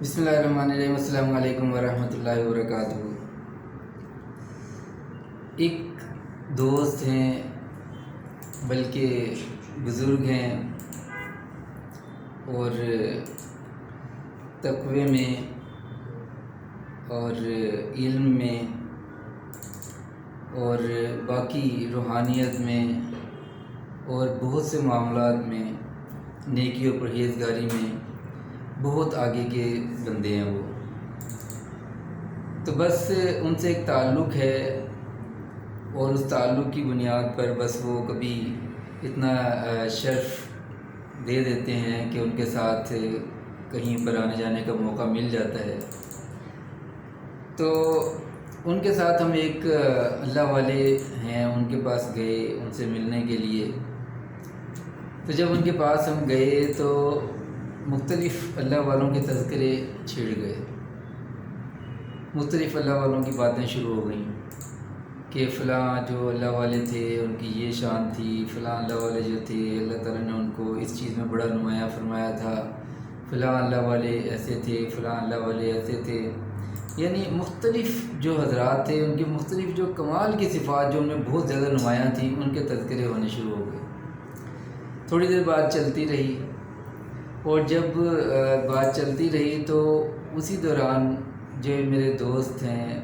بسم اللہ الرحمن الرحیم، السلام علیکم ورحمۃ اللہ وبرکاتہ۔ ایک دوست ہیں، بلکہ بزرگ ہیں، اور تقوی میں اور علم میں اور باقی روحانیت میں اور بہت سے معاملات میں، نیکی و پرہیزگاری میں بہت آگے کے بندے ہیں وہ۔ تو بس ان سے ایک تعلق ہے، اور اس تعلق کی بنیاد پر بس وہ کبھی اتنا شرف دے دیتے ہیں کہ ان کے ساتھ کہیں پر آنے جانے کا موقع مل جاتا ہے۔ تو ان کے ساتھ ہم ایک اللہ والے ہیں ان کے پاس گئے ان سے ملنے کے لیے۔ تو جب ان کے پاس ہم گئے تو مختلف اللہ والوں کے تذکرے چھڑ گئے، مختلف اللہ والوں کی باتیں شروع ہو گئیں کہ فلاں جو اللہ والے تھے ان کی یہ شان تھی، فلاں اللہ والے جو تھے اللہ تعالیٰ نے ان کو اس چیز میں بڑا نمایاں فرمایا تھا، فلاں اللہ والے ایسے تھے، فلاں اللہ والے ایسے تھے۔ یعنی مختلف جو حضرات تھے ان کی مختلف جو کمال کی صفات جو ان میں بہت زیادہ نمایاں تھیں ان کے تذکرے ہونے شروع ہو گئے۔ تھوڑی دیر بات چلتی رہی، اور جب بات چلتی رہی تو اسی دوران جو میرے دوست ہیں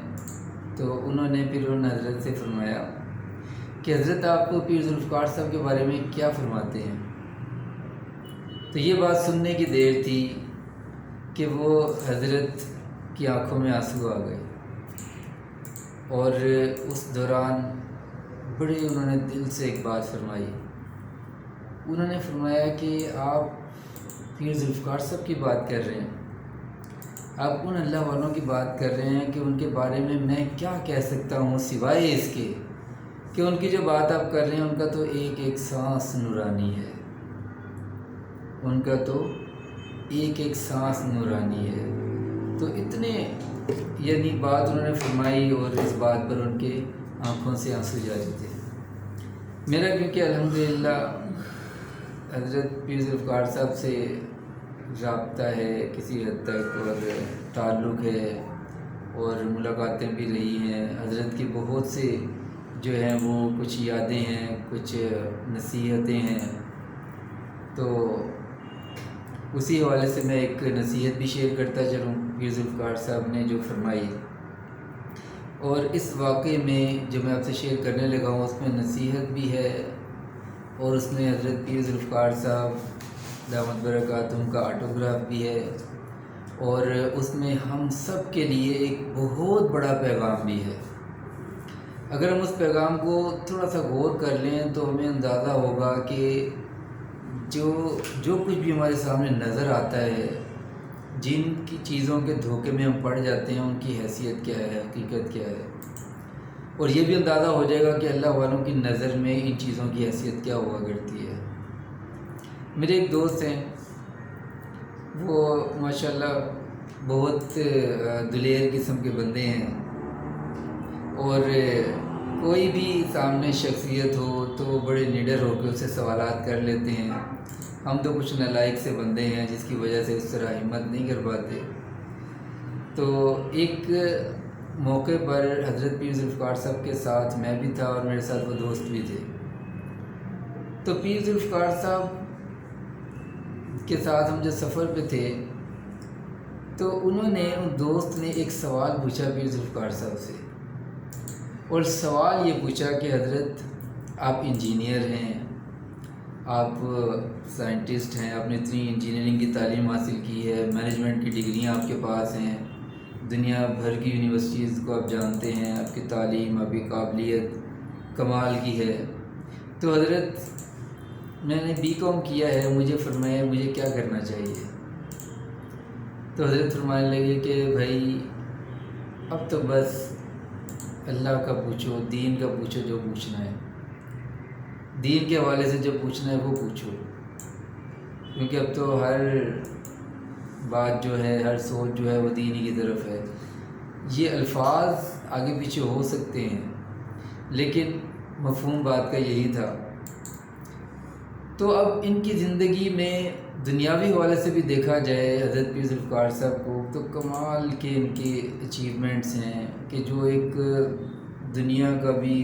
تو انہوں نے پھر ان حضرت سے فرمایا کہ حضرت آپ کو پیر ذوالفقار صاحب کے بارے میں کیا فرماتے ہیں؟ تو یہ بات سننے کی دیر تھی کہ وہ حضرت کی آنکھوں میں آنسو آ گئے، اور اس دوران بڑے انہوں نے دل سے ایک بات فرمائی۔ انہوں نے فرمایا کہ آپ پیر ذوالفقار صاحب کی بات کر رہے ہیں، آپ ان اللہ والوں کی بات کر رہے ہیں کہ ان کے بارے میں کیا کہہ سکتا ہوں سوائے اس کے کہ ان کی جو بات آپ کر رہے ہیں ان کا تو ایک ایک سانس نورانی ہے، ان کا تو ایک ایک سانس نورانی ہے۔ تو اتنے یعنی بات انہوں نے فرمائی، اور اس بات پر ان کے آنکھوں سے آنسو جاری تھے۔ میرا کیونکہ الحمدللہ حضرت پیر ذوالفقار صاحب سے رابطہ ہے کسی حد تک، اور تعلق ہے، اور ملاقاتیں بھی رہی ہیں۔ حضرت کی بہت سے جو ہیں وہ کچھ یادیں ہیں، کچھ نصیحتیں ہیں، تو اسی حوالے سے میں ایک نصیحت بھی شیئر کرتا چلوں پیر ذوالفقار صاحب نے جو فرمائی۔ اور اس واقعے میں جو میں آپ سے شیئر کرنے لگا ہوں اس میں نصیحت بھی ہے، اور اس میں حضرت پیر ذوالفقار صاحب دامت برکاتہم کا آٹوگراف بھی ہے، اور اس میں ہم سب کے لیے ایک بہت بڑا پیغام بھی ہے۔ اگر ہم اس پیغام کو تھوڑا سا غور کر لیں تو ہمیں اندازہ ہوگا کہ جو کچھ بھی ہمارے سامنے نظر آتا ہے، جن کی چیزوں کے دھوکے میں ہم پڑ جاتے ہیں ان کی حیثیت کیا ہے، حقیقت کیا ہے، اور یہ بھی اندازہ ہو جائے گا کہ اللہ والوں کی نظر میں ان چیزوں کی حیثیت کیا ہوا کرتی ہے۔ میرے ایک دوست ہیں، وہ ماشاءاللہ بہت دلیر قسم کے بندے ہیں، اور کوئی بھی سامنے شخصیت ہو تو بڑے نڈر ہو کے اس سے سوالات کر لیتے ہیں۔ ہم تو کچھ نالائق سے بندے ہیں جس کی وجہ سے اس طرح ہمت نہیں کر پاتے۔ تو ایک موقع پر حضرت پیر ذوالفقار صاحب کے ساتھ میں بھی تھا، اور میرے ساتھ وہ دوست بھی تھے۔ تو پیر ذوالفقار صاحب کے ساتھ ہم جو سفر پہ تھے تو انہوں نے ان دوست نے ایک سوال پوچھا پیر ذوالفقار صاحب سے، اور سوال یہ پوچھا کہ حضرت آپ انجینئر ہیں، آپ سائنٹسٹ ہیں، آپ نے اتنی انجینئرنگ کی تعلیم حاصل کی ہے، مینجمنٹ کی ڈگریاں آپ کے پاس ہیں، دنیا بھر کی یونیورسٹیز کو آپ جانتے ہیں، آپ کی تعلیم آپ کی قابلیت کمال کی ہے، تو حضرت میں نے BCom کیا ہے، مجھے فرمایا مجھے کیا کرنا چاہیے؟ تو حضرت فرمانے لگے کہ بھائی اب تو بس اللہ کا پوچھو، دین کا پوچھو، جو پوچھنا ہے دین کے حوالے سے جو پوچھنا ہے وہ پوچھو، کیونکہ اب تو ہر بات جو ہے، ہر سوچ جو ہے وہ دین ہی کی طرف ہے۔ یہ الفاظ آگے پیچھے ہو سکتے ہیں لیکن مفہوم بات کا یہی تھا۔ تو اب ان کی زندگی میں دنیاوی حوالے سے بھی دیکھا جائے حضرت پیر ذوالفقار صاحب کو تو کمال کے ان کے اچیومنٹس ہیں کہ جو ایک دنیا کا بھی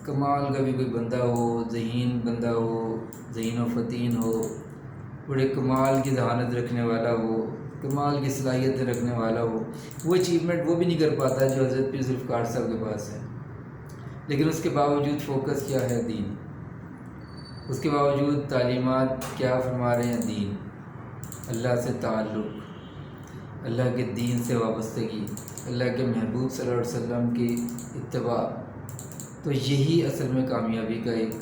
کمال کا بھی کوئی بندہ ہو، ذہین بندہ ہو، ذہین و فطین ہو، بڑے کمال کی ذہانت رکھنے والا ہو، کمال کی صلاحیت رکھنے والا ہو، وہ اچیومنٹ وہ بھی نہیں کر پاتا جو حضرت پیر ذوالفقار صاحب کے پاس ہے. لیکن اس کے باوجود فوکس کیا ہے؟ دین. اس کے باوجود تعلیمات کیا فرما رہے ہیں؟ دین، اللہ سے تعلق، اللہ کے دین سے وابستگی، اللہ کے محبوب صلی اللہ علیہ وسلم کی اتباع. تو یہی اصل میں کامیابی کا ایک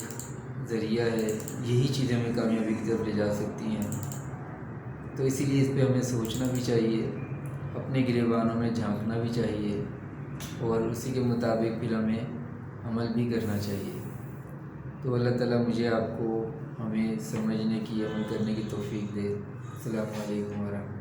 ذریعہ ہے، یہی چیزیں ہمیں کامیابی کی طرف لے جا سکتی ہیں. تو اسی لیے اس پہ ہمیں سوچنا بھی چاہیے، اپنے گریبانوں میں جھانکنا بھی چاہیے، اور اسی کے مطابق پھر ہمیں عمل بھی کرنا چاہیے. تو اللہ تعالیٰ مجھے آپ کو ہمیں سمجھنے کی، عمل کرنے کی توفیق دے. السلام علیکم ورحمۃ اللہ.